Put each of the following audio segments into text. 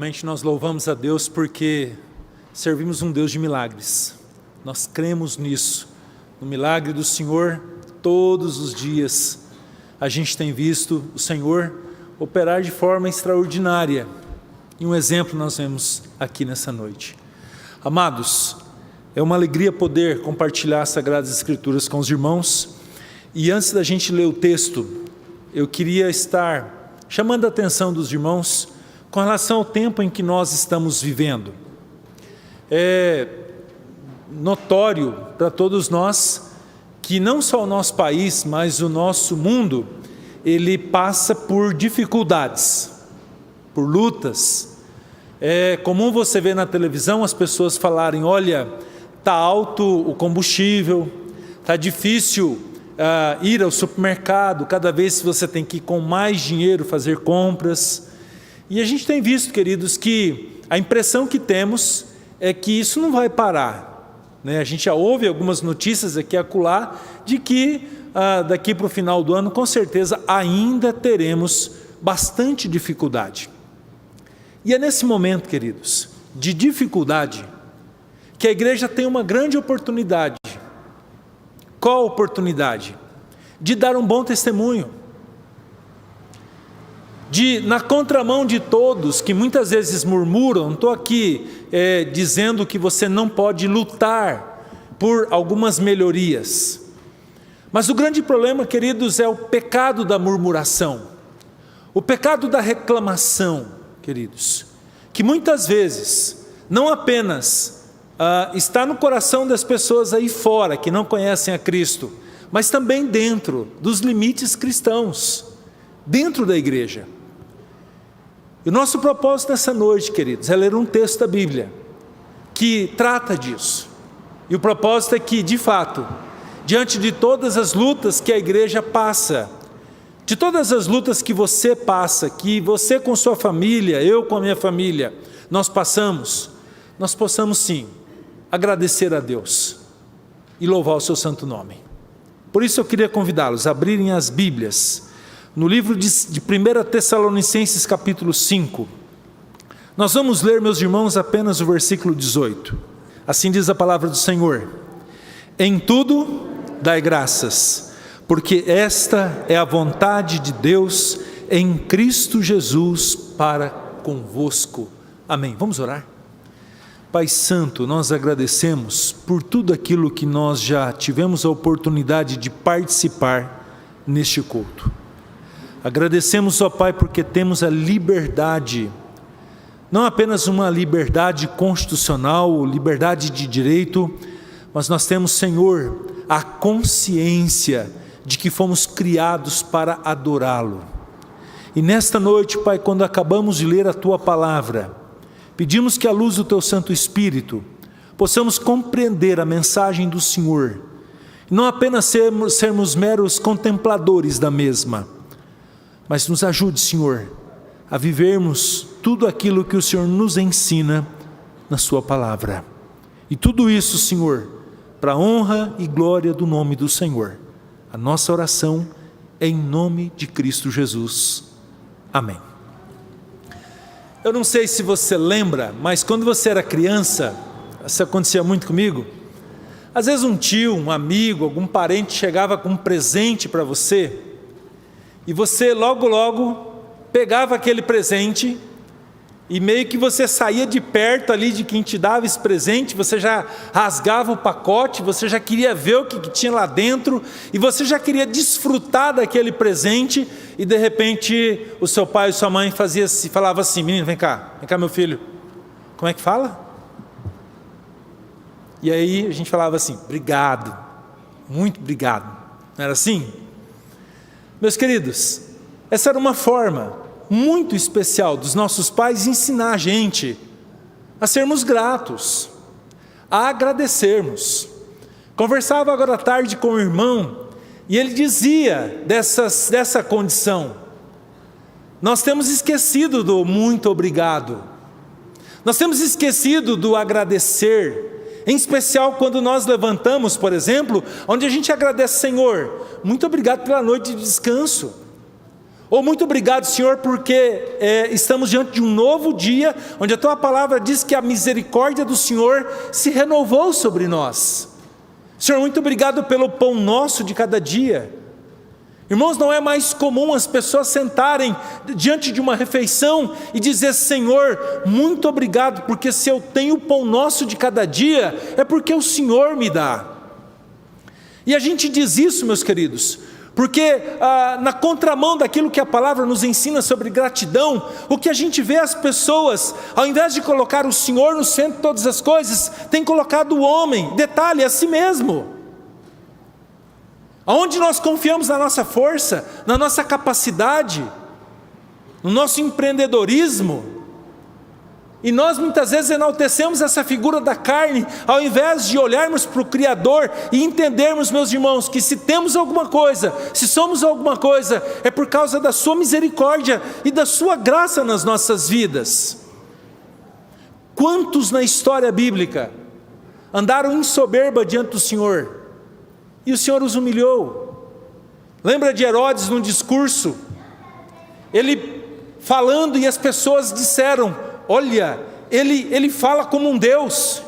Realmente nós louvamos a Deus porque servimos um Deus de milagres. Nós cremos nisso, no milagre do Senhor. Todos os dias a gente tem visto o Senhor operar de forma extraordinária. E um exemplo nós vemos aqui nessa noite. Amados, é uma alegria poder compartilhar as Sagradas Escrituras com os irmãos. E antes da gente ler o texto, eu queria estar chamando a atenção dos irmãos com relação ao tempo em que nós estamos vivendo. É notório para todos nós que não só o nosso país, mas o nosso mundo, ele passa por dificuldades, por lutas. É comum você ver na televisão as pessoas falarem: olha, está alto o combustível, está difícil ir ao supermercado, cada vez você tem que ir com mais dinheiro fazer compras. E a gente tem visto, queridos, que a impressão que temos é que isso não vai parar, né? A gente já ouve algumas notícias aqui e acolá de que daqui para o final do ano, com certeza, ainda teremos bastante dificuldade. E é nesse momento, queridos, de dificuldade, que a igreja tem uma grande oportunidade. Qual a oportunidade? De dar um bom testemunho. Na contramão de todos que muitas vezes murmuram, não estou aqui dizendo que você não pode lutar por algumas melhorias. Mas o grande problema, queridos, é o pecado da murmuração. O pecado da reclamação, queridos. Que muitas vezes, não apenas está no coração das pessoas aí fora, que não conhecem a Cristo, mas também dentro dos limites cristãos, dentro da igreja. E o nosso propósito nessa noite, queridos, é ler um texto da Bíblia que trata disso. E o propósito é que, de fato, diante de todas as lutas que a igreja passa, de todas as lutas que você passa, que você com sua família, eu com a minha família, nós passamos, nós possamos sim agradecer a Deus e louvar o seu santo nome. Por isso eu queria convidá-los a abrirem as Bíblias no livro de 1 Tessalonicenses capítulo 5, nós vamos ler, meus irmãos, apenas o versículo 18. Assim diz a palavra do Senhor: em tudo dai graças, porque esta é a vontade de Deus em Cristo Jesus para convosco. Amém. Vamos orar? Pai Santo, nós agradecemos por tudo aquilo que nós já tivemos a oportunidade de participar neste culto. Agradecemos, ó Pai, porque temos a liberdade, não apenas uma liberdade constitucional, liberdade de direito, mas nós temos, Senhor, a consciência de que fomos criados para adorá-lo. E nesta noite, Pai, quando acabamos de ler a Tua palavra, pedimos que à luz do Teu Santo Espírito, possamos compreender a mensagem do Senhor, e não apenas sermos meros contempladores da mesma, mas nos ajude, Senhor, a vivermos tudo aquilo que o Senhor nos ensina na Sua palavra. E tudo isso, Senhor, para a honra e glória do nome do Senhor. A nossa oração é em nome de Cristo Jesus. Amém. Eu não sei se você lembra, mas quando você era criança, isso acontecia muito comigo. Às vezes um tio, um amigo, algum parente chegava com um presente para você, e você logo pegava aquele presente, e meio que você saía de perto ali de quem te dava esse presente, você já rasgava o pacote, você já queria ver o que tinha lá dentro, e você já queria desfrutar daquele presente, e de repente o seu pai e sua mãe falava assim: menino, vem cá meu filho, como é que fala? E aí a gente falava assim: obrigado, muito obrigado. Não era assim? Meus queridos, essa era uma forma muito especial dos nossos pais ensinar a gente a sermos gratos, a agradecermos. Conversava agora à tarde com o irmão, e ele dizia dessa condição: nós temos esquecido do muito obrigado, nós temos esquecido do agradecer, em especial quando nós levantamos, por exemplo, onde a gente agradece: Senhor, muito obrigado pela noite de descanso. Ou muito obrigado, Senhor, porque estamos diante de um novo dia, onde a Tua palavra diz que a misericórdia do Senhor se renovou sobre nós. Senhor, muito obrigado pelo pão nosso de cada dia. Irmãos, não é mais comum as pessoas sentarem diante de uma refeição e dizer: Senhor, muito obrigado, porque se eu tenho o pão nosso de cada dia, é porque o Senhor me dá. E a gente diz isso, meus queridos, porque na contramão daquilo que a palavra nos ensina sobre gratidão, o que a gente vê as pessoas, ao invés de colocar o Senhor no centro de todas as coisas, tem colocado o homem, detalhe, a si mesmo. Aonde nós confiamos na nossa força, na nossa capacidade, no nosso empreendedorismo, e nós muitas vezes enaltecemos essa figura da carne, ao invés de olharmos para o Criador e entendermos, meus irmãos, que se temos alguma coisa, se somos alguma coisa, é por causa da sua misericórdia e da sua graça nas nossas vidas. Quantos na história bíblica andaram em soberba diante do Senhor, e o Senhor os humilhou? Lembra de Herodes num discurso, ele falando, e as pessoas disseram: olha, ele fala como um Deus.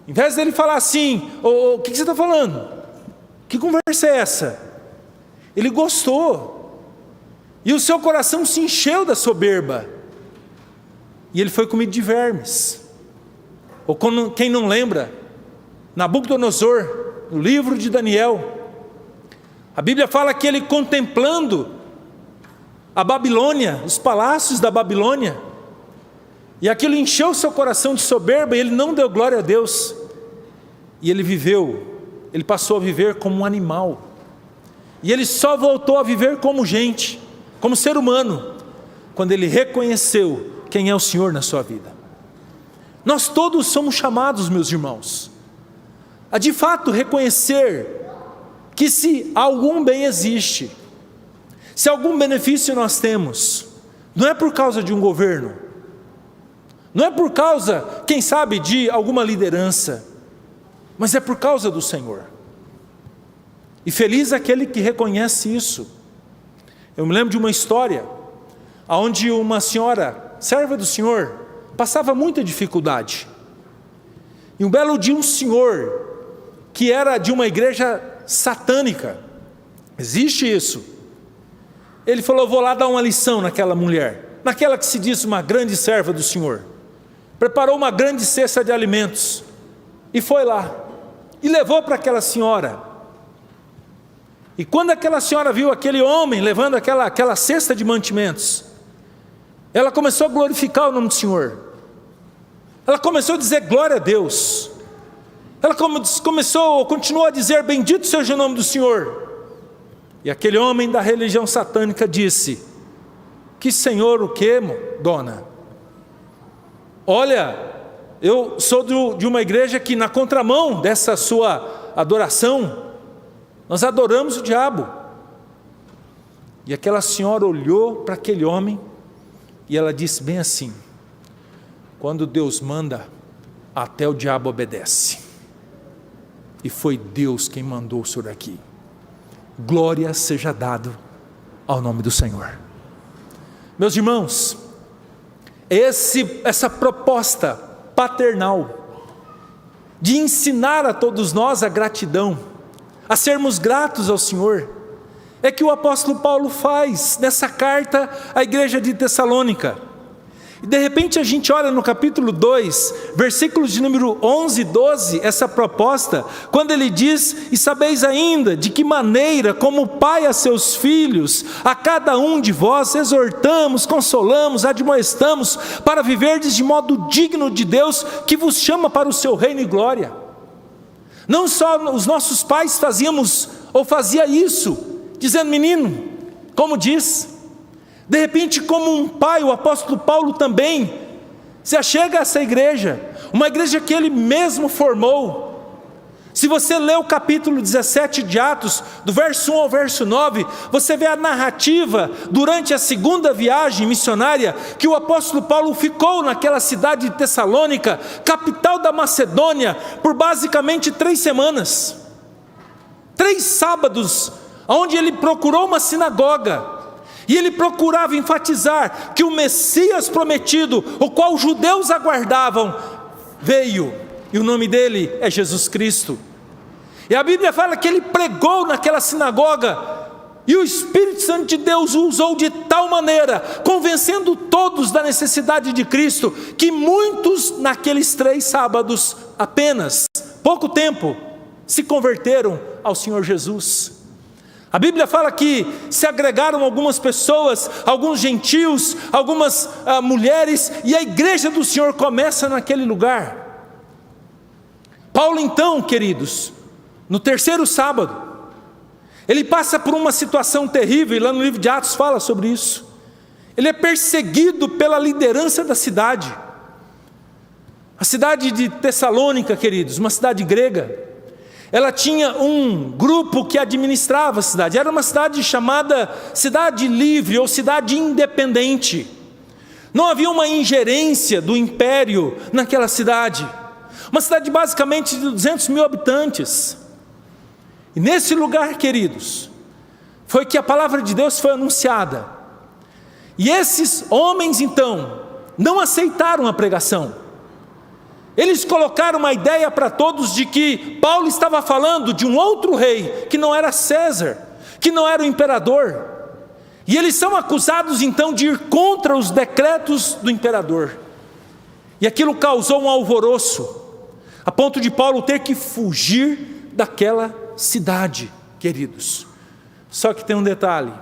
Em vez dele falar assim: o que você está falando? Que conversa é essa? Ele gostou, e o seu coração se encheu da soberba, e ele foi comido de vermes. Ou quem não lembra, Nabucodonosor, no livro de Daniel, a Bíblia fala que ele, contemplando a Babilônia, os palácios da Babilônia, e aquilo encheu o seu coração de soberba, e ele não deu glória a Deus, e ele passou a viver como um animal, e ele só voltou a viver como gente, como ser humano, quando ele reconheceu quem é o Senhor na sua vida. Nós todos somos chamados, meus irmãos, a de fato reconhecer que se algum bem existe, se algum benefício nós temos, não é por causa de um governo, não é por causa, quem sabe, de alguma liderança, mas é por causa do Senhor. E feliz aquele que reconhece isso. Eu me lembro de uma história, onde uma senhora, serva do Senhor, passava muita dificuldade, e um belo dia um senhor, que era de uma igreja satânica, existe isso, ele falou: vou lá dar uma lição naquela mulher, naquela que se diz uma grande serva do Senhor. Preparou uma grande cesta de alimentos, e foi lá, e levou para aquela senhora. E quando aquela senhora viu aquele homem levando aquela cesta de mantimentos, ela começou a glorificar o nome do Senhor, ela começou a dizer glória a Deus, ela continuou a dizer: bendito seja o nome do Senhor. E aquele homem da religião satânica disse: que Senhor o que, dona? Olha, eu sou de uma igreja que, na contramão dessa sua adoração, nós adoramos o diabo. E aquela senhora olhou para aquele homem, e ela disse bem assim: quando Deus manda, até o diabo obedece. E foi Deus quem mandou o senhor aqui. Glória seja dado ao nome do Senhor. Meus irmãos, essa proposta paternal de ensinar a todos nós a gratidão, a sermos gratos ao Senhor, é que o apóstolo Paulo faz nessa carta à igreja de Tessalônica. E de repente a gente olha no capítulo 2, versículos de número 11 e 12, essa proposta, quando ele diz: e sabeis ainda de que maneira, como pai a seus filhos, a cada um de vós exortamos, consolamos, admoestamos, para viverdes de modo digno de Deus, que vos chama para o seu reino e glória. Não só os nossos pais fazia isso, dizendo: menino, como diz. De repente, como um pai, o apóstolo Paulo também se achega a essa igreja, uma igreja que ele mesmo formou. Se você ler o capítulo 17 de Atos, do verso 1 ao verso 9, você vê a narrativa durante a segunda viagem missionária, que o apóstolo Paulo ficou naquela cidade de Tessalônica, capital da Macedônia, por basicamente 3 semanas, 3 sábados, onde ele procurou uma sinagoga. E ele procurava enfatizar que o Messias prometido, o qual os judeus aguardavam, veio, e o nome dele é Jesus Cristo. E a Bíblia fala que ele pregou naquela sinagoga, e o Espírito Santo de Deus o usou de tal maneira, convencendo todos da necessidade de Cristo, que muitos naqueles 3 sábados, apenas, pouco tempo, se converteram ao Senhor Jesus. A Bíblia fala que se agregaram algumas pessoas, alguns gentios, algumas mulheres, e a igreja do Senhor começa naquele lugar. Paulo então, queridos, no 3º sábado, ele passa por uma situação terrível, e lá no livro de Atos fala sobre isso. Ele é perseguido pela liderança da cidade. A cidade de Tessalônica, queridos, uma cidade grega, ela tinha um grupo que administrava a cidade. Era uma cidade chamada cidade livre ou cidade independente. Não havia uma ingerência do império naquela cidade. Uma cidade basicamente de 200 mil habitantes. E nesse lugar, queridos, foi que a palavra de Deus foi anunciada. E esses homens então não aceitaram a pregação. Eles colocaram uma ideia para todos de que Paulo estava falando de um outro rei, que não era César, que não era o imperador. E eles são acusados então de ir contra os decretos do imperador. E aquilo causou um alvoroço, a ponto de Paulo ter que fugir daquela cidade, queridos. Só que tem um detalhe: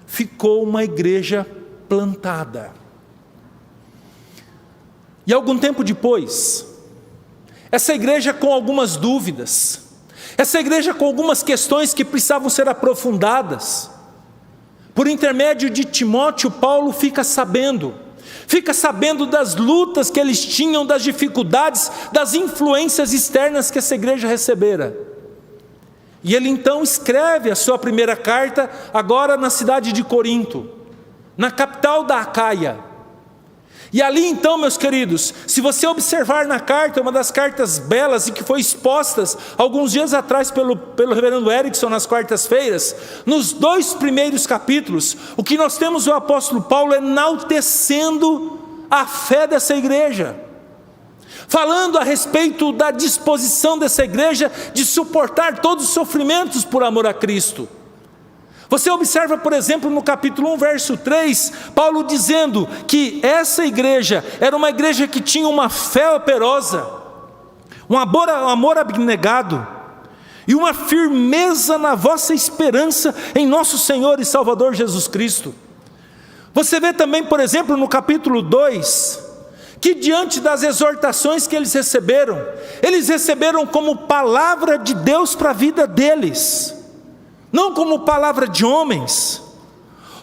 ficou uma igreja plantada. E algum tempo depois, essa igreja com algumas dúvidas, essa igreja com algumas questões que precisavam ser aprofundadas, por intermédio de Timóteo, Paulo fica sabendo das lutas que eles tinham, das dificuldades, das influências externas que essa igreja recebera. E ele então escreve a sua primeira carta, agora na cidade de Corinto, na capital da Acaia. E ali então, meus queridos, se você observar na carta, uma das cartas belas e que foi expostas alguns dias atrás pelo reverendo Erickson nas quartas-feiras, nos 2 primeiros capítulos, o que nós temos o apóstolo Paulo enaltecendo a fé dessa igreja, falando a respeito da disposição dessa igreja de suportar todos os sofrimentos por amor a Cristo. Você observa, por exemplo, no capítulo 1, verso 3, Paulo dizendo que essa igreja era uma igreja que tinha uma fé operosa, um amor abnegado e uma firmeza na vossa esperança em nosso Senhor e Salvador Jesus Cristo. Você vê também, por exemplo, no capítulo 2, que diante das exortações que eles receberam como palavra de Deus para a vida deles, não como palavra de homens,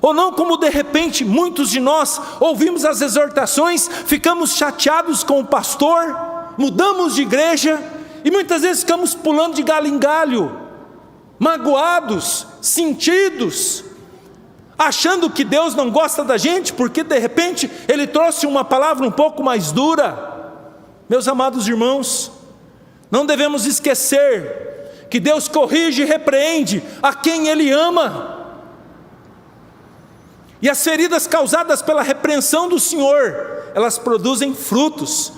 ou não como de repente muitos de nós ouvimos as exortações, ficamos chateados com o pastor, mudamos de igreja e muitas vezes ficamos pulando de galho em galho, magoados, sentidos, achando que Deus não gosta da gente porque de repente Ele trouxe uma palavra um pouco mais dura. Meus amados irmãos, não devemos esquecer que Deus corrige e repreende a quem Ele ama. E as feridas causadas pela repreensão do Senhor, elas produzem frutos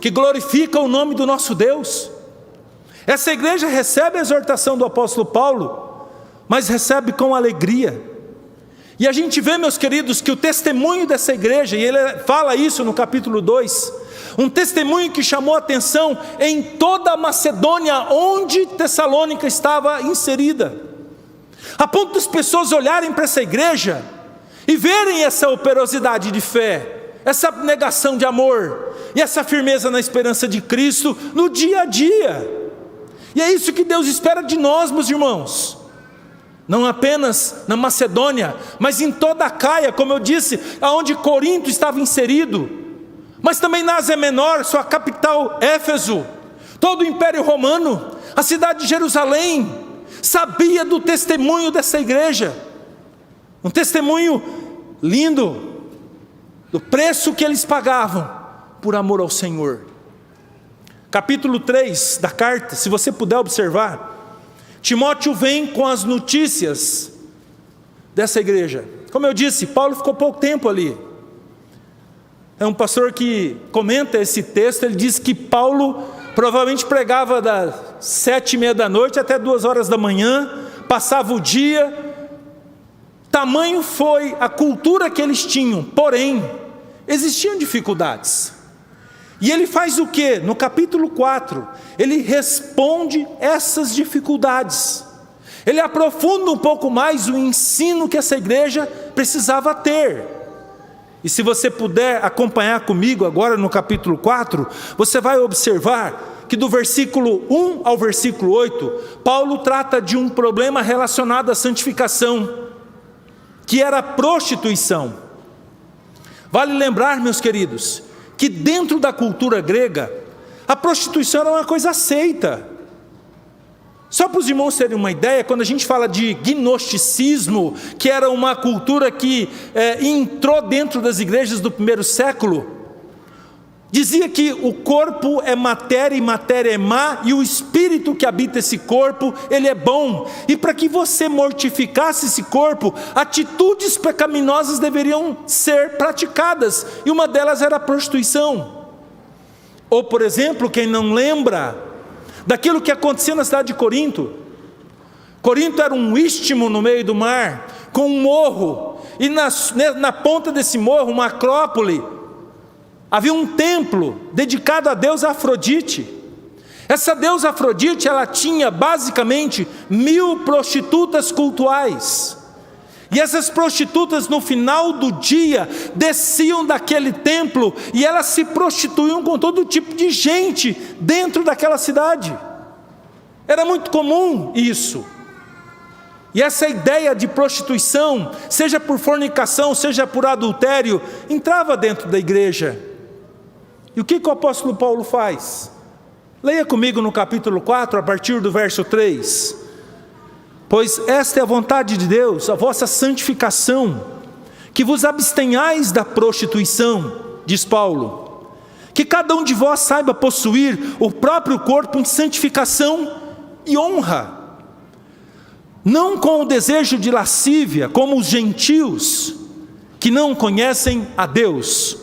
que glorificam o nome do nosso Deus. Essa igreja recebe a exortação do apóstolo Paulo, mas recebe com alegria. E a gente vê, meus queridos, que o testemunho dessa igreja, e ele fala isso no capítulo 2, um testemunho que chamou a atenção em toda a Macedônia, onde Tessalônica estava inserida, a ponto das pessoas olharem para essa igreja e verem essa operosidade de fé, essa abnegação de amor e essa firmeza na esperança de Cristo no dia a dia. E é isso que Deus espera de nós, meus irmãos, não apenas na Macedônia, mas em toda a Acaia, como eu disse, aonde Corinto estava inserido, mas também na Ásia Menor, sua capital Éfeso, todo o Império Romano, a cidade de Jerusalém, sabia do testemunho dessa igreja, um testemunho lindo, do preço que eles pagavam por amor ao Senhor. Capítulo 3 da carta, se você puder observar, Timóteo vem com as notícias dessa igreja. Como eu disse, Paulo ficou pouco tempo ali. É um pastor que comenta esse texto, ele diz que Paulo provavelmente pregava das 7h30 da noite até 2h da manhã, passava o dia. Tamanho foi a cultura que eles tinham, porém, existiam dificuldades. E ele faz o quê? No capítulo 4, ele responde essas dificuldades. Ele aprofunda um pouco mais o ensino que essa igreja precisava ter. E se você puder acompanhar comigo agora no capítulo 4, você vai observar que do versículo 1 ao versículo 8, Paulo trata de um problema relacionado à santificação, que era a prostituição. Vale lembrar, meus queridos, que dentro da cultura grega, a prostituição era uma coisa aceita. Só para os irmãos terem uma ideia, quando a gente fala de gnosticismo, que era uma cultura que entrou dentro das igrejas do primeiro século, dizia que o corpo é matéria e matéria é má, e o espírito que habita esse corpo, ele é bom. E para que você mortificasse esse corpo, atitudes pecaminosas deveriam ser praticadas, e uma delas era a prostituição. Ou, por exemplo, quem não lembra daquilo que acontecia na cidade de Corinto. Corinto era um istmo no meio do mar, com um morro, e na ponta desse morro, uma acrópole, havia um templo dedicado à deusa Afrodite. Essa deusa Afrodite, ela tinha basicamente 1000 prostitutas cultuais. E essas prostitutas no final do dia desciam daquele templo e elas se prostituíam com todo tipo de gente dentro daquela cidade. Era muito comum isso. E essa ideia de prostituição, seja por fornicação, seja por adultério, entrava dentro da igreja. E o que o apóstolo Paulo faz? Leia comigo no capítulo 4, a partir do verso 3. Pois esta é a vontade de Deus, a vossa santificação, que vos abstenhais da prostituição, diz Paulo. Que cada um de vós saiba possuir o próprio corpo em santificação e honra, não com o desejo de lascívia, como os gentios, que não conhecem a Deus.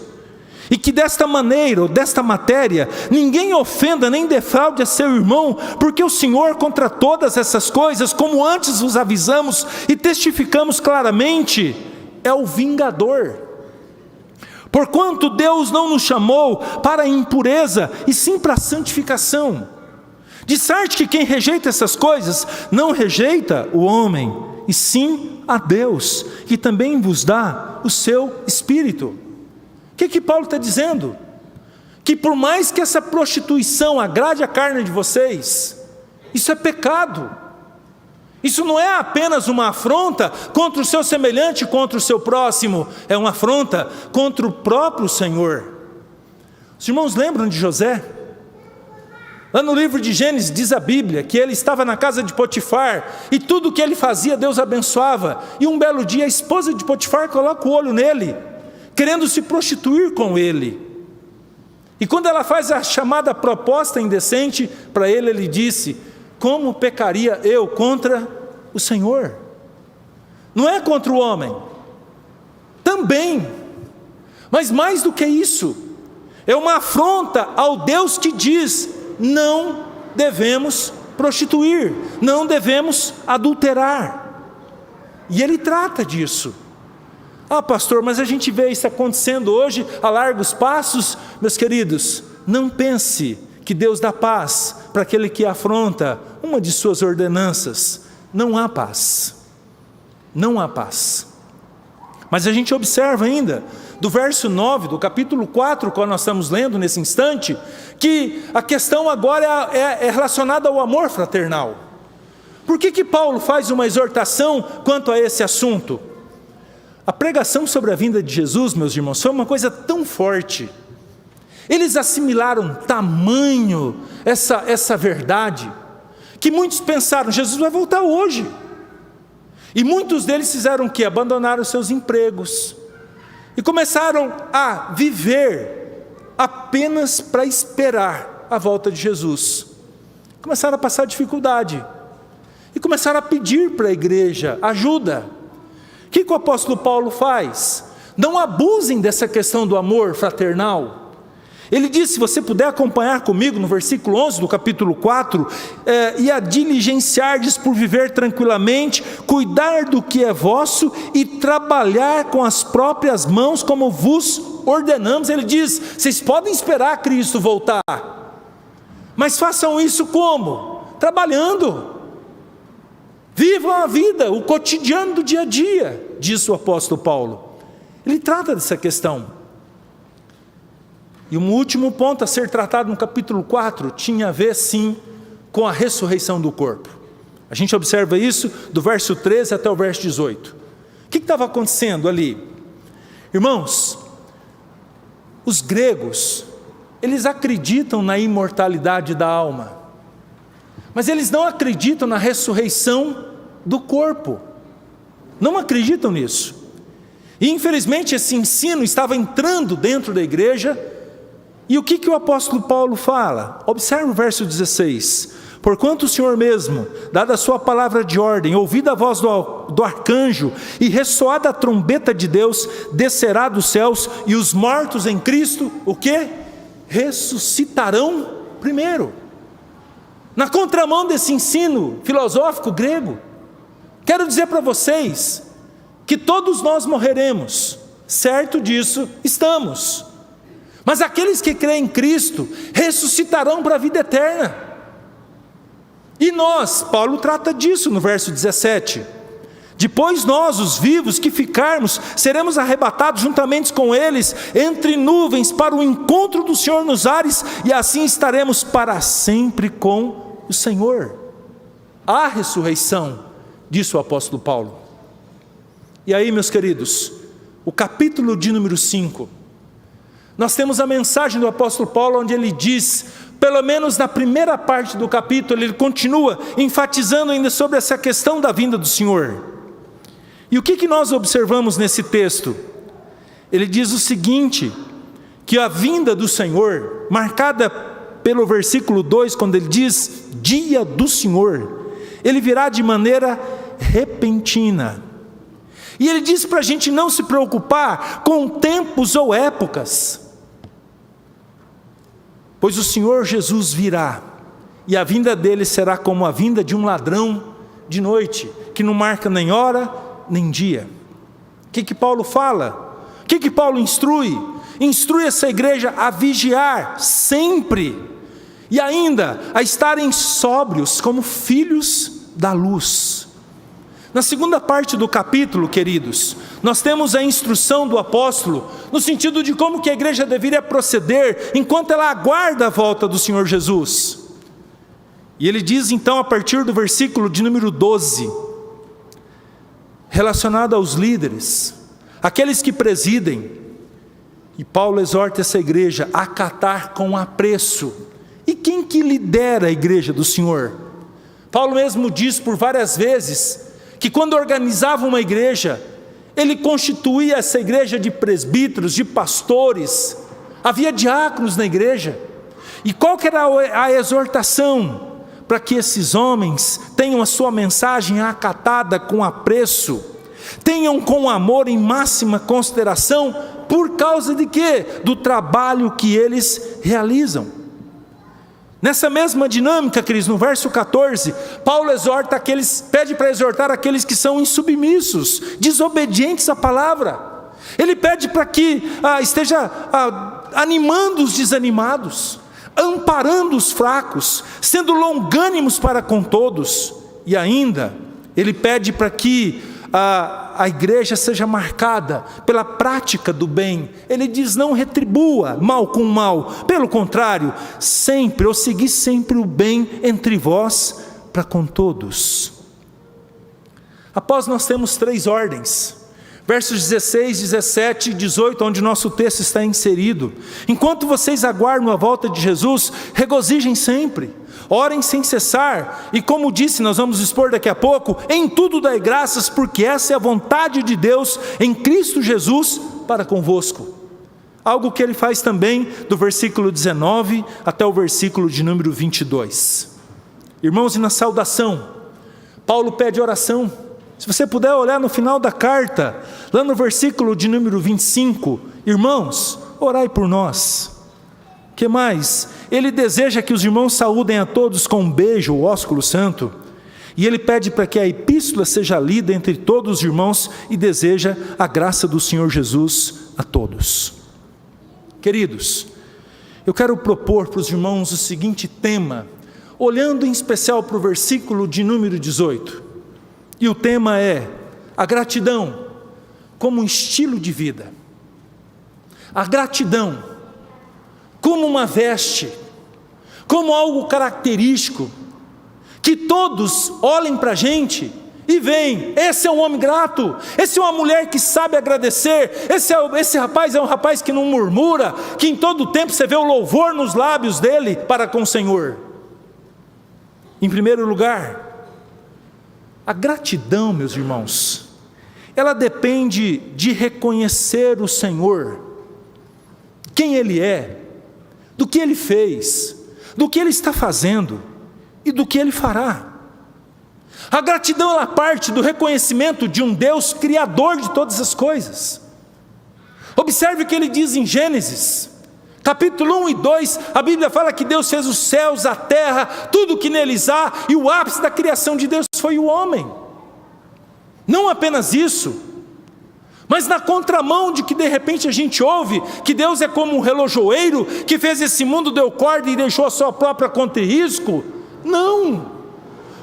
E que desta maneira, ou desta matéria, ninguém ofenda nem defraude a seu irmão, porque o Senhor contra todas essas coisas, como antes vos avisamos e testificamos claramente, é o vingador. Porquanto Deus não nos chamou para a impureza, e sim para a santificação. De sorte que quem rejeita essas coisas, não rejeita o homem, e sim a Deus, que também vos dá o seu Espírito. O que Paulo está dizendo? Que por mais que essa prostituição agrade a carne de vocês, isso é pecado. Isso não é apenas uma afronta contra o seu semelhante, contra o seu próximo, é uma afronta contra o próprio Senhor. Os irmãos lembram de José? Lá no livro de Gênesis diz a Bíblia que ele estava na casa de Potifar e tudo que ele fazia Deus abençoava. E um belo dia a esposa de Potifar coloca o olho nele, querendo se prostituir com ele. E quando ela faz a chamada proposta indecente para ele, ele disse: como pecaria eu contra o Senhor? Não é contra o homem, também, mas mais do que isso, é uma afronta ao Deus que diz: não devemos prostituir, não devemos adulterar. E ele trata disso. Ah, pastor, mas a gente vê isso acontecendo hoje a largos passos. Meus queridos, não pense que Deus dá paz para aquele que afronta uma de suas ordenanças. Não há paz, não há paz. Mas a gente observa ainda, do verso 9, do capítulo 4, qual nós estamos lendo nesse instante, que a questão agora é relacionada ao amor fraternal. Por que Paulo faz uma exortação quanto a esse assunto? A pregação sobre a vinda de Jesus, meus irmãos, foi uma coisa tão forte. Eles assimilaram tamanho essa verdade, que muitos pensaram: Jesus vai voltar hoje. E muitos deles fizeram o quê? Abandonaram os seus empregos e começaram a viver apenas para esperar a volta de Jesus. Começaram a passar dificuldade e começaram a pedir para a igreja ajuda. que o apóstolo Paulo faz? Não abusem dessa questão do amor fraternal. Ele diz, se você puder acompanhar comigo no versículo 11 do capítulo 4, e a diligenciardes por viver tranquilamente, cuidar do que é vosso e trabalhar com as próprias mãos como vos ordenamos. Ele diz, vocês podem esperar Cristo voltar, mas façam isso como? Trabalhando. Vivam a vida, o cotidiano do dia a dia, diz o apóstolo Paulo. Ele trata dessa questão. E um último ponto a ser tratado no capítulo 4 tinha a ver, sim, com a ressurreição do corpo. A gente observa isso do verso 13 até o verso 18. O que estava acontecendo ali? Irmãos, os gregos, eles acreditam na imortalidade da alma, mas eles não acreditam na ressurreição do corpo. Não acreditam nisso. E infelizmente esse ensino estava entrando dentro da igreja. E o que o apóstolo Paulo fala? Observe o verso 16. Porquanto o Senhor mesmo, dada a sua palavra de ordem, ouvida a voz do arcanjo e ressoada a trombeta de Deus, descerá dos céus, e os mortos em Cristo, o quê? Ressuscitarão primeiro. Na contramão desse ensino filosófico grego, quero dizer para vocês que todos nós morreremos, certo disso estamos. Mas aqueles que creem em Cristo ressuscitarão para a vida eterna. E nós, Paulo trata disso no verso 17. Depois nós, os vivos que ficarmos, seremos arrebatados juntamente com eles, entre nuvens, para o encontro do Senhor nos ares, e assim estaremos para sempre com o Senhor. A ressurreição, disse o apóstolo Paulo. E aí, meus queridos, o capítulo de número 5, nós temos a mensagem do apóstolo Paulo, onde ele diz, pelo menos na primeira parte do capítulo, ele continua enfatizando ainda sobre essa questão da vinda do Senhor. E o que nós observamos nesse texto? Ele diz o seguinte, que a vinda do Senhor, marcada pelo versículo 2, quando ele diz, dia do Senhor, ele virá de maneira repentina. E ele diz para a gente não se preocupar com tempos ou épocas, pois o Senhor Jesus virá, e a vinda dele será como a vinda de um ladrão de noite, que não marca nem hora, nem dia. O que Paulo fala? O que Paulo instrui? Instrui essa igreja a vigiar sempre, e ainda a estarem sóbrios como filhos da luz. Na segunda parte do capítulo, queridos, nós temos a instrução do apóstolo, no sentido de como que a igreja deveria proceder, enquanto ela aguarda a volta do Senhor Jesus. E ele diz então, a partir do versículo de número 12, relacionado aos líderes, aqueles que presidem, e Paulo exorta essa igreja a acatar com apreço. E quem que lidera a igreja do Senhor? Paulo mesmo diz por várias vezes, que quando organizava uma igreja, ele constituía essa igreja de presbíteros, de pastores, havia diáconos na igreja. E qual que era a exortação? Para que esses homens tenham a sua mensagem acatada com apreço, tenham com amor em máxima consideração, por causa de quê? Do trabalho que eles realizam. Nessa mesma dinâmica, queridos, no verso 14, Paulo pede para exortar aqueles que são insubmissos, desobedientes à palavra. Ele pede para que esteja animando os desanimados, amparando os fracos, sendo longânimos para com todos. E ainda, ele pede para que a igreja seja marcada pela prática do bem. Ele diz, não retribua mal com mal, pelo contrário, segui sempre o bem entre vós para com todos. Após nós temos 3 ordens, versos 16, 17 e 18, onde nosso texto está inserido. Enquanto vocês aguardam a volta de Jesus, regozijem sempre, orem sem cessar, e como disse, nós vamos expor daqui a pouco, em tudo dai graças, porque essa é a vontade de Deus em Cristo Jesus para convosco. Algo que ele faz também do versículo 19 até o versículo de número 22. Irmãos, e na saudação, Paulo pede oração, Se você puder olhar no final da carta, lá no versículo de número 25, irmãos, orai por nós. Que mais? Ele deseja que os irmãos saúdem a todos com um beijo, o ósculo santo. E ele pede para que a epístola seja lida entre todos os irmãos e deseja a graça do Senhor Jesus a todos. Queridos, eu quero propor para os irmãos o seguinte tema, olhando em especial para o versículo de número 18. E o tema é a gratidão como um estilo de vida. A gratidão como uma veste, como algo característico, que todos olhem para a gente e veem, esse é um homem grato, esse é uma mulher que sabe agradecer, esse rapaz é um rapaz que não murmura, que em todo tempo você vê o louvor nos lábios dele para com o Senhor. Em primeiro lugar, a gratidão, meus irmãos, ela depende de reconhecer o Senhor, quem Ele é, do que Ele fez, do que Ele está fazendo e do que Ele fará. A gratidão ela parte do reconhecimento de um Deus criador de todas as coisas. Observe o que Ele diz em Gênesis, capítulo 1 e 2, a Bíblia fala que Deus fez os céus, a terra, tudo que neles há, e o ápice da criação de Deus foi o homem. Não apenas isso, mas na contramão de que de repente a gente ouve que Deus é como um relojoeiro que fez esse mundo, deu corda e deixou a sua própria conta e risco. Não,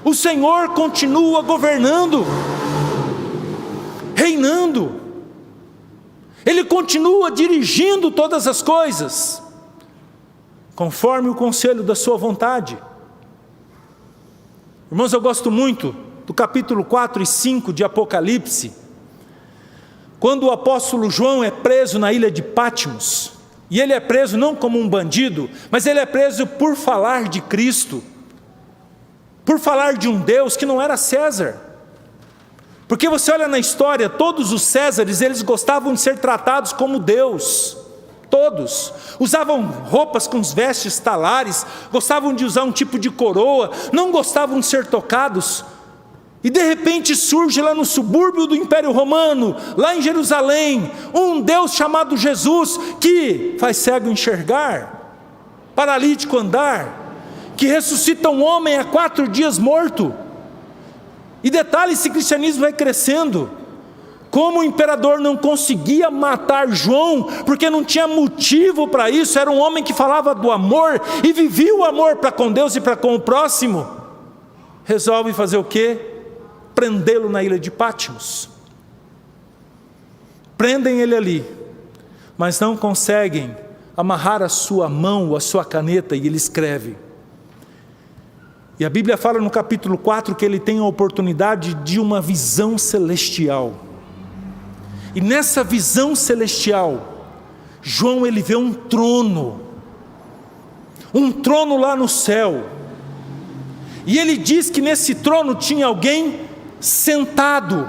o Senhor continua governando, reinando, Ele continua dirigindo todas as coisas, conforme o conselho da sua vontade. Irmãos, eu gosto muito do capítulo 4 e 5 de Apocalipse, quando o apóstolo João é preso na ilha de Patmos, e ele é preso não como um bandido, mas ele é preso por falar de Cristo, por falar de um Deus que não era César. Porque você olha na história, todos os Césares, eles gostavam de ser tratados como Deus, todos, usavam roupas com os vestes talares, gostavam de usar um tipo de coroa, não gostavam de ser tocados. E de repente surge lá no subúrbio do Império Romano, lá em Jerusalém, um Deus chamado Jesus, que faz cego enxergar, paralítico andar, que ressuscita um homem há 4 dias morto. E detalhe, esse cristianismo vai crescendo. Como o imperador não conseguia matar João, porque não tinha motivo para isso, era um homem que falava do amor, e vivia o amor para com Deus e para com o próximo, resolve fazer o quê? Prendê-lo na ilha de Patmos. Prendem ele ali, mas não conseguem amarrar a sua mão, a sua caneta, e ele escreve. E a Bíblia fala no capítulo 4 que ele tem a oportunidade de uma visão celestial. E nessa visão celestial, João ele vê um trono lá no céu. E ele diz que nesse trono tinha alguém sentado.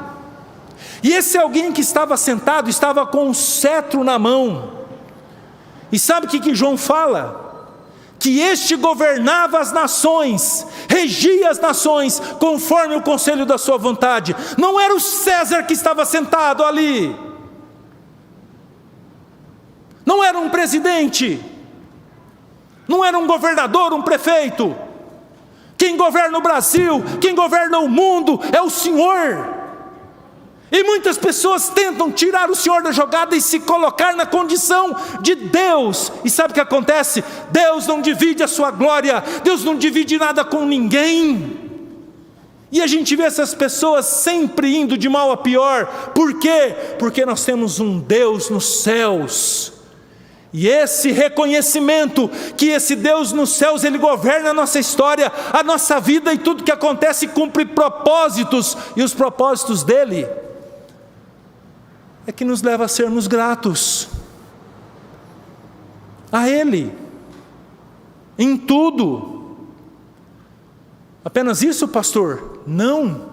E esse alguém que estava sentado estava com um cetro na mão. E sabe o que João fala? Que este governava as nações, regia as nações, conforme o conselho da sua vontade. Não era o César que estava sentado ali, não era um presidente, não era um governador, um prefeito. Quem governa o Brasil, quem governa o mundo é o Senhor. E muitas pessoas tentam tirar o Senhor da jogada e se colocar na condição de Deus. E sabe o que acontece? Deus não divide a sua glória, Deus não divide nada com ninguém. E a gente vê essas pessoas sempre indo de mal a pior. Por quê? Porque nós temos um Deus nos céus. E esse reconhecimento que esse Deus nos céus, Ele governa a nossa história, a nossa vida, e tudo que acontece cumpre propósitos, e os propósitos dEle é que nos leva a sermos gratos a Ele, em tudo. Apenas isso, pastor? Não.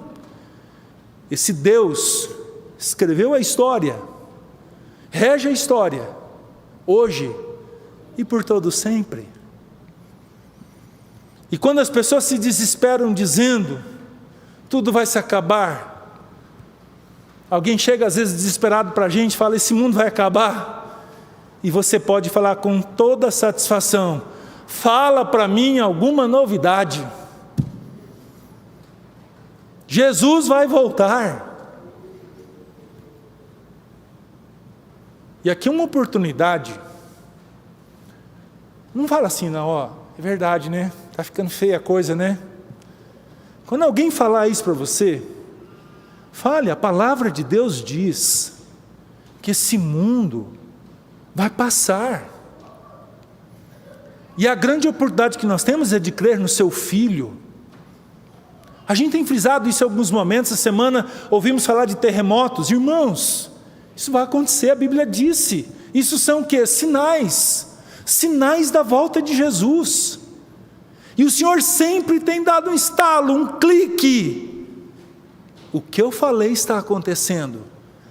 Esse Deus escreveu a história, rege a história, hoje e por todo sempre. E quando as pessoas se desesperam dizendo, tudo vai se acabar, Alguém chega às vezes desesperado para a gente, fala, esse mundo vai acabar. E você pode falar com toda satisfação, fala para mim alguma novidade. Jesus vai voltar. E aqui uma oportunidade. Não fala assim, não, ó, é verdade, né? Está ficando feia a coisa, né? Quando alguém falar isso para você, fale, a palavra de Deus diz que esse mundo vai passar. E a grande oportunidade que nós temos é de crer no seu Filho. A gente tem frisado isso em alguns momentos. Essa semana ouvimos falar de terremotos. Irmãos, isso vai acontecer, a Bíblia disse. Isso são o quê? Sinais. Sinais da volta de Jesus. E o Senhor sempre tem dado um estalo, um clique. O que eu falei está acontecendo.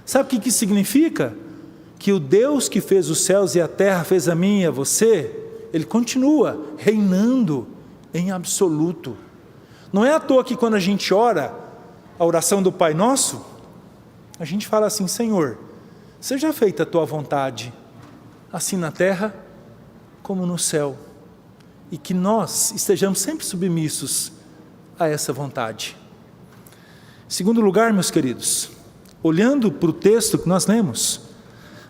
Sabe o que isso significa? Que o Deus que fez os céus e a terra, fez a mim e a você, Ele continua reinando em absoluto. Não é à toa que quando a gente ora, a oração do Pai Nosso, a gente fala assim, Senhor, seja feita a Tua vontade, assim na terra como no céu. E que nós estejamos sempre submissos a essa vontade. Em segundo lugar, meus queridos, olhando para o texto que nós lemos,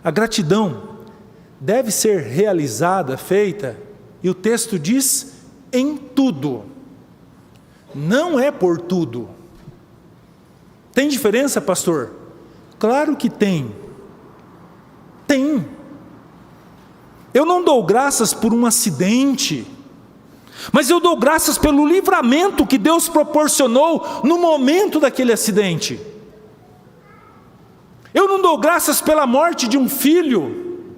a gratidão deve ser realizada, feita, e o texto diz, em tudo. Não é por tudo. Tem diferença, pastor? Claro que tem. Tem. Eu não dou graças por um acidente, mas eu dou graças pelo livramento que Deus proporcionou no momento daquele acidente. Eu não dou graças pela morte de um filho,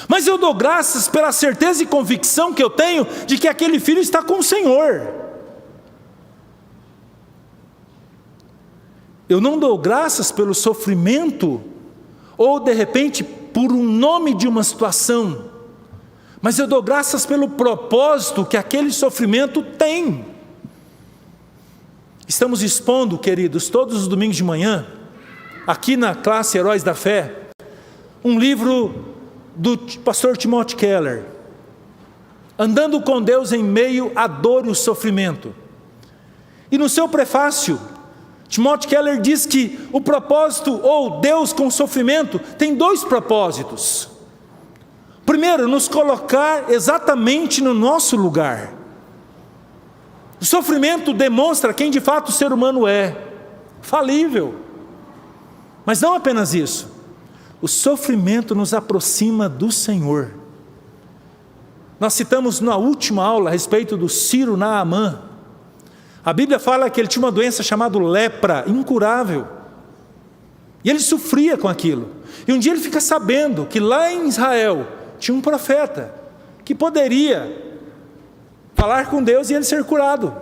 mas eu dou graças pela certeza e convicção que eu tenho de que aquele filho está com o Senhor. Eu não dou graças pelo sofrimento, ou de repente por um nome de uma situação, mas eu dou graças pelo propósito que aquele sofrimento tem. Estamos expondo, queridos, todos os domingos de manhã, aqui na classe Heróis da Fé, um livro do pastor Timothy Keller, Andando com Deus em meio à dor e o sofrimento. E no seu prefácio, Timothy Keller diz que o propósito, ou Deus com o sofrimento, tem dois propósitos. Primeiro, nos colocar exatamente no nosso lugar. O sofrimento demonstra quem de fato o ser humano é, falível. Mas não apenas isso, o sofrimento nos aproxima do Senhor. Nós citamos na última aula a respeito do Ciro Naamã. A Bíblia fala que ele tinha uma doença chamada lepra, incurável. E ele sofria com aquilo. E um dia ele fica sabendo que lá em Israel tinha um profeta que poderia falar com Deus e ele ser curado.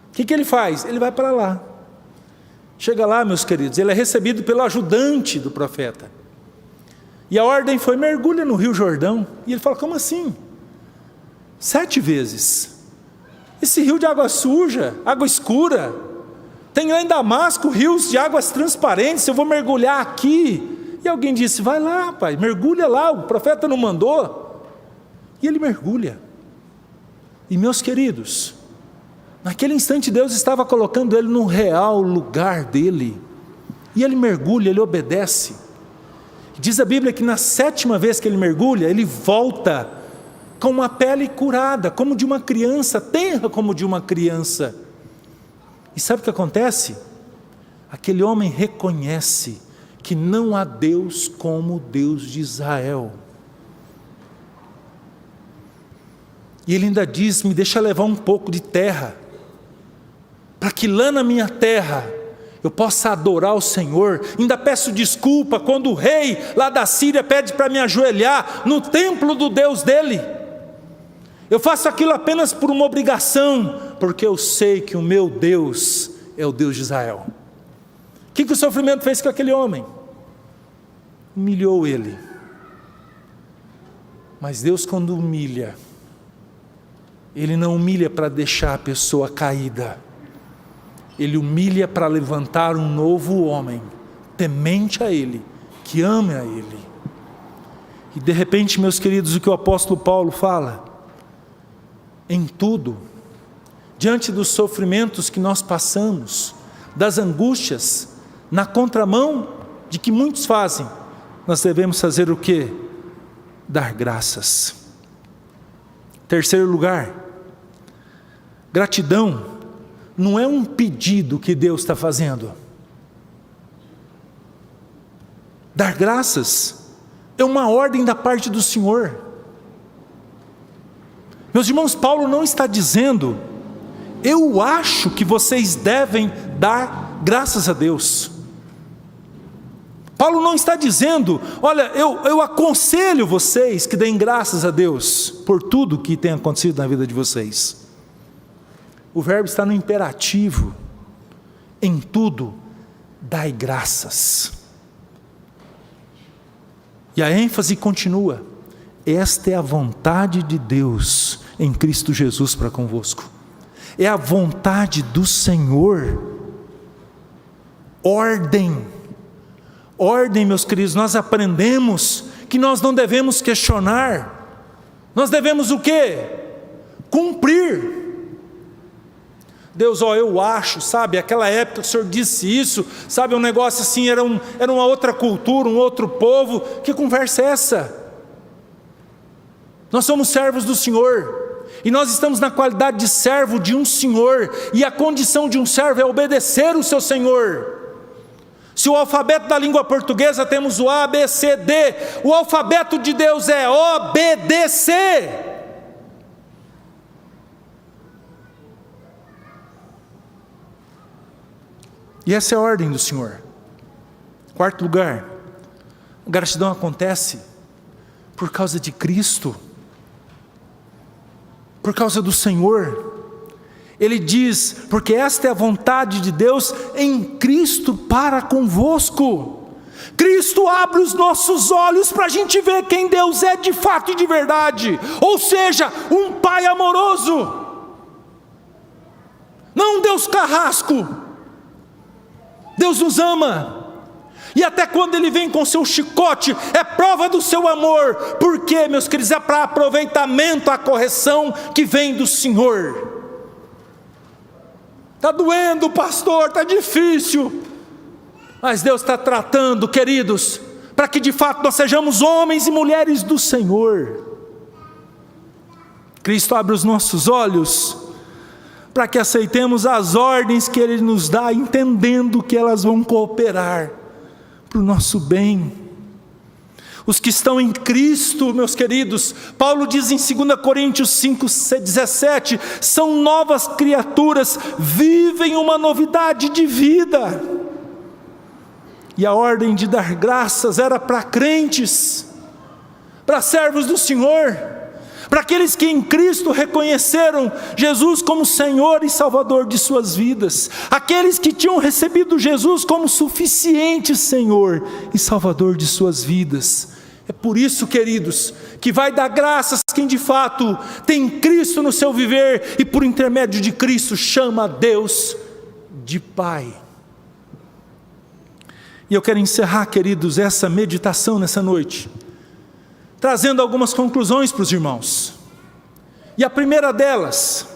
O que ele faz? Ele vai para lá. Chega lá, meus queridos, ele é recebido pelo ajudante do profeta. E a ordem foi, mergulha no Rio Jordão. E ele fala, como assim? 7 vezes. Esse rio de água suja, água escura. Tem lá em Damasco rios de águas transparentes, eu vou mergulhar aqui. E alguém disse, vai lá, pai, mergulha lá, o profeta não mandou. E ele mergulha. E meus queridos, naquele instante Deus estava colocando ele no real lugar dele. E ele mergulha, ele obedece. Diz a Bíblia que na 7ª vez que ele mergulha, ele volta com uma pele curada, como de uma criança, tenra como de uma criança. E sabe o que acontece? Aquele homem reconhece que não há Deus como o Deus de Israel. E ele ainda diz, me deixa levar um pouco de terra, para que lá na minha terra eu possa adorar o Senhor. Ainda peço desculpa quando o rei lá da Síria pede para me ajoelhar no templo do Deus dele. Eu faço aquilo apenas por uma obrigação, porque eu sei que o meu Deus é o Deus de Israel. O que o sofrimento fez com aquele homem? Humilhou ele. Mas Deus, quando humilha, Ele não humilha para deixar a pessoa caída. Ele humilha para levantar um novo homem, temente a Ele, que ame a Ele. E de repente, meus queridos, o que o apóstolo Paulo fala, em tudo, diante dos sofrimentos que nós passamos, das angústias, na contramão de que muitos fazem, nós devemos fazer o quê? Dar graças. Terceiro lugar, gratidão não é um pedido que Deus está fazendo. Dar graças é uma ordem da parte do Senhor. Meus irmãos, Paulo não está dizendo, eu acho que vocês devem dar graças a Deus. Paulo não está dizendo, olha, eu aconselho vocês que deem graças a Deus por tudo que tem acontecido na vida de vocês. O verbo está no imperativo, em tudo dai graças. E a ênfase continua, esta é a vontade de Deus em Cristo Jesus para convosco. É a vontade do Senhor. Ordem, meus queridos, nós aprendemos que nós não devemos questionar, nós devemos o quê? Cumprir. Deus, eu acho, sabe, aquela época que o Senhor disse isso, sabe, um negócio assim, era uma outra cultura, um outro povo, que conversa é essa? Nós somos servos do Senhor, e nós estamos na qualidade de servo de um Senhor, e a condição de um servo é obedecer o seu Senhor. Se o alfabeto da língua portuguesa temos o A, B, C, D, o alfabeto de Deus é obedecer. E essa é a ordem do Senhor. Quarto lugar, a gratidão acontece por causa de Cristo, por causa do Senhor. Ele diz, porque esta é a vontade de Deus em Cristo para convosco. Cristo abre os nossos olhos para a gente ver quem Deus é de fato e de verdade, ou seja, um Pai amoroso, não um Deus carrasco. Deus nos ama, e até quando Ele vem com seu chicote, é prova do seu amor. Por quê, meus queridos? É para aproveitamento, a correção que vem do Senhor. Está doendo, pastor, está difícil, mas Deus está tratando, queridos, para que de fato nós sejamos homens e mulheres do Senhor. Cristo abre os nossos olhos para que aceitemos as ordens que Ele nos dá, entendendo que elas vão cooperar para o nosso bem. Os que estão em Cristo, meus queridos, Paulo diz em 2 Coríntios 5,17, são novas criaturas, vivem uma novidade de vida. E a ordem de dar graças era para crentes, para servos do Senhor, para aqueles que em Cristo reconheceram Jesus como Senhor e Salvador de suas vidas, aqueles que tinham recebido Jesus como suficiente Senhor e Salvador de suas vidas. É por isso, queridos, que vai dar graças quem de fato tem Cristo no seu viver, e por intermédio de Cristo chama a Deus de Pai. E eu quero encerrar, queridos, essa meditação nessa noite, trazendo algumas conclusões para os irmãos. E a primeira delas,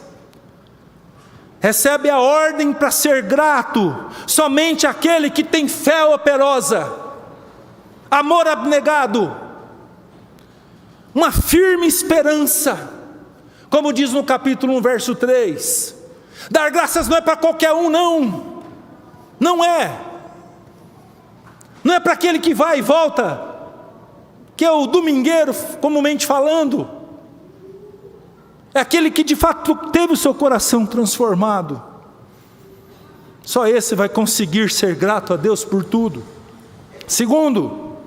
recebe a ordem para ser grato somente aquele que tem fé operosa, amor abnegado, uma firme esperança, como diz no capítulo 1, verso 3. Dar graças não é para qualquer um, não é para aquele que vai e volta, que é o domingueiro, comumente falando. É aquele que de fato teve o seu coração transformado. Só esse vai conseguir ser grato a Deus por tudo. Segundo,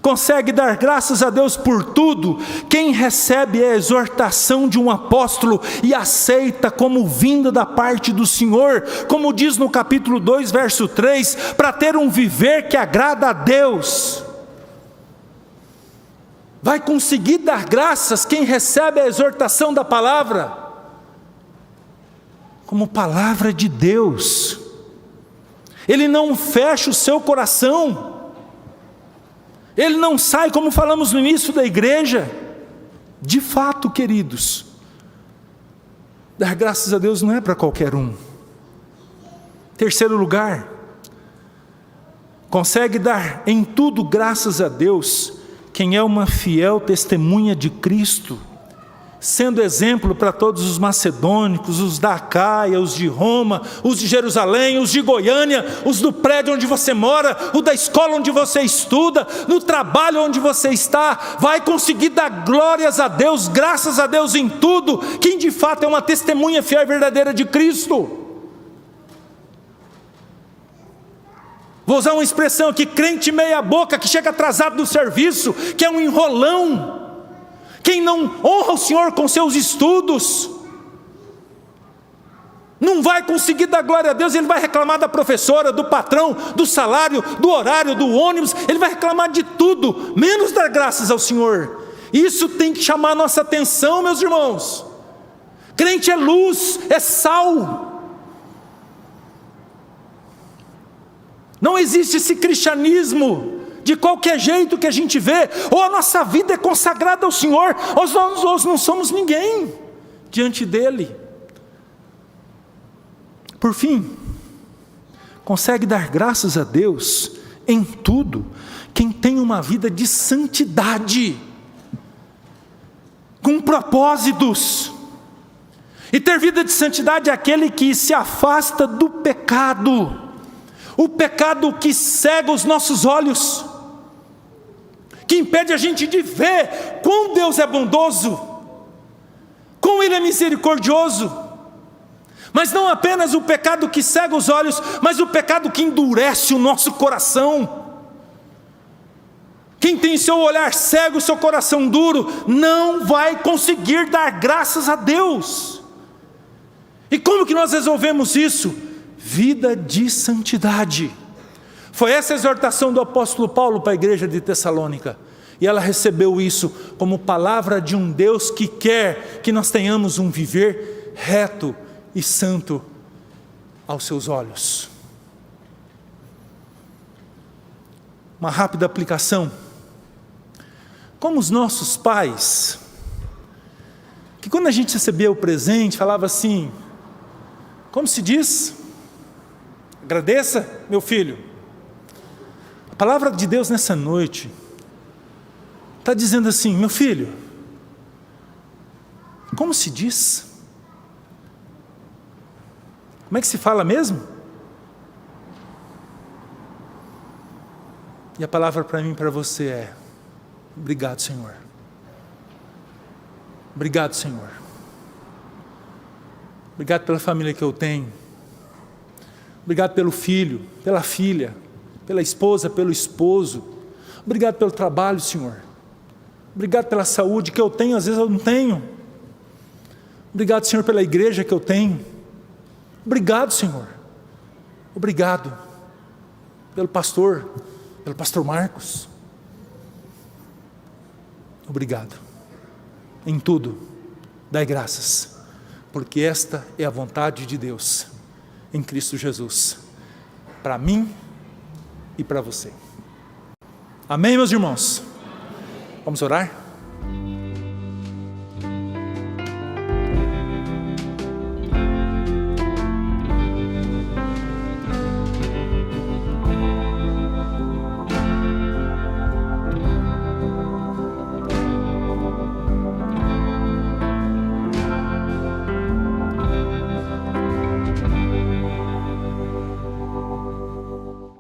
consegue dar graças a Deus por tudo quem recebe a exortação de um apóstolo e aceita como vinda da parte do Senhor, como diz no capítulo 2, verso 3, para ter um viver que agrada a Deus. Vai conseguir dar graças quem recebe a exortação da palavra como palavra de Deus. Ele não fecha o seu coração, ele não sai, como falamos no início da igreja. De fato, queridos, dar graças a Deus não é para qualquer um. Terceiro lugar, consegue dar em tudo graças a Deus quem é uma fiel testemunha de Cristo, sendo exemplo para todos os macedônicos, os da Acaia, os de Roma, os de Jerusalém, os de Goiânia, os do prédio onde você mora, o da escola onde você estuda, no trabalho onde você está. Vai conseguir dar glórias a Deus, graças a Deus em tudo, quem de fato é uma testemunha fiel e verdadeira de Cristo. Vou usar uma expressão aqui: crente meia boca, que chega atrasado do serviço, que é um enrolão. Quem não honra o Senhor com seus estudos, não vai conseguir dar glória a Deus. Ele vai reclamar da professora, do patrão, do salário, do horário, do ônibus. Ele vai reclamar de tudo, menos dar graças ao Senhor. Isso tem que chamar a nossa atenção, meus irmãos. Crente é luz, é sal. Não existe esse cristianismo de qualquer jeito que a gente vê, ou a nossa vida é consagrada ao Senhor, ou nós não somos ninguém diante dEle. Por fim, consegue dar graças a Deus em tudo quem tem uma vida de santidade, com propósitos. E ter vida de santidade é aquele que se afasta do pecado, o pecado que cega os nossos olhos, que impede a gente de ver quão Deus é bondoso, quão Ele é misericordioso. Mas não apenas o pecado que cega os olhos, mas o pecado que endurece o nosso coração. Quem tem seu olhar cego, seu coração duro, não vai conseguir dar graças a Deus. E como que nós resolvemos isso? Vida de santidade. Foi essa a exortação do apóstolo Paulo para a igreja de Tessalônica. E ela recebeu isso como palavra de um Deus que quer que nós tenhamos um viver reto e santo aos seus olhos. Uma rápida aplicação. Como os nossos pais, que quando a gente recebia o presente, falava assim, como se diz? Agradeça, meu filho. A palavra de Deus nessa noite está dizendo assim, meu filho, como se diz? Como é que se fala mesmo? E a palavra para mim e para você é, obrigado, Senhor. Obrigado, Senhor. Obrigado pela família que eu tenho. Obrigado pelo filho, pela filha, pela esposa, pelo esposo. Obrigado pelo trabalho, Senhor. Obrigado pela saúde que eu tenho, às vezes eu não tenho. Obrigado, Senhor, pela igreja que eu tenho. Obrigado, Senhor. Obrigado pelo pastor Marcos. Obrigado. Em tudo, dai graças, porque esta é a vontade de Deus em Cristo Jesus, para mim e para você. Amém, meus irmãos? Vamos orar?